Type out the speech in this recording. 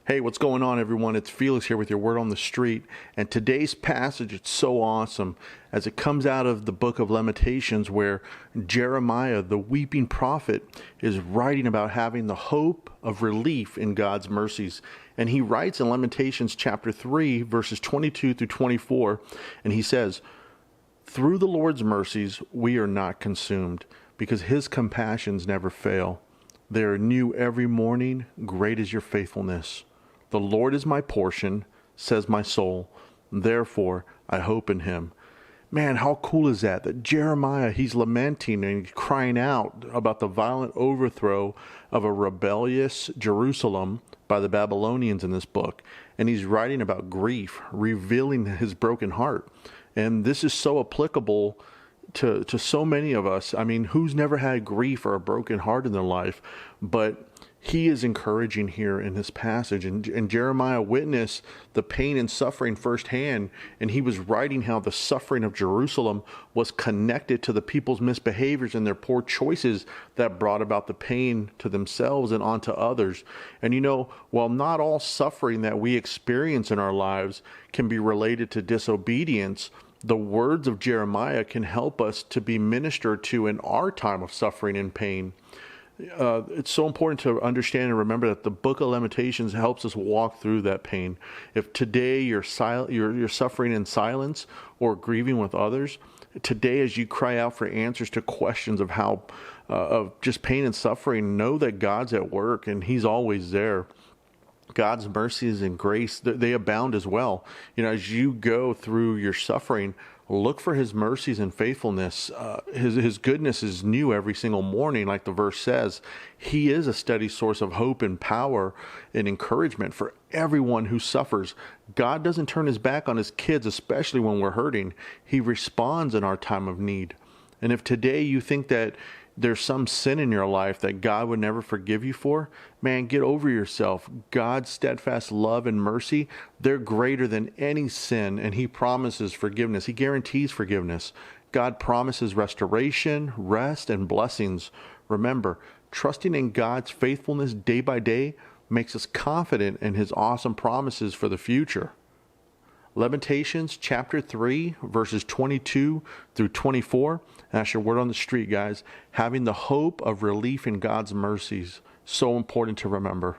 Hey, what's going on, everyone? It's Felix here with your Word on the Street. And today's passage, it's so awesome as it comes out of the book of Lamentations, where Jeremiah, the weeping prophet, is writing about having the hope of relief in God's mercies. And he writes in Lamentations chapter 3, verses 22 through 24, and he says, "Through the Lord's mercies we are not consumed, because his compassions never fail. They are new every morning. Great is your faithfulness. The Lord is my portion, says my soul. Therefore, I hope in him." Man, how cool is that? That Jeremiah, he's lamenting and crying out about the violent overthrow of a rebellious Jerusalem by the Babylonians in this book. And he's writing about grief, revealing his broken heart. And this is so applicable to so many of us. I mean, who's never had grief or a broken heart in their life? But he is encouraging here in this passage. And Jeremiah witnessed the pain and suffering firsthand. And he was writing how the suffering of Jerusalem was connected to the people's misbehaviors and their poor choices that brought about the pain to themselves and onto others. And you know, while not all suffering that we experience in our lives can be related to disobedience, the words of Jeremiah can help us to be ministered to in our time of suffering and pain. It's so important to understand and remember that the book of Lamentations helps us walk through that pain. If today you're suffering in silence or grieving with others, today as you cry out for answers to questions of how of just pain and suffering, know that God's at work and he's always there. God's mercies and grace, they abound as well. You know, as you go through your suffering, look for his mercies and faithfulness. His goodness is new every single morning, like the verse says. He is a steady source of hope and power and encouragement for everyone who suffers. God doesn't turn his back on his kids, especially when we're hurting. He responds in our time of need. And if today you think that there's some sin in your life that God would never forgive you for, man, get over yourself. God's steadfast love and mercy, they're greater than any sin, and he promises forgiveness. He guarantees forgiveness. God promises restoration, rest, and blessings. Remember, trusting in God's faithfulness day by day makes us confident in his awesome promises for the future. Lamentations chapter 3, verses 22 through 24. And that's your word on the street, guys. Having the hope of relief in God's mercies. So important to remember.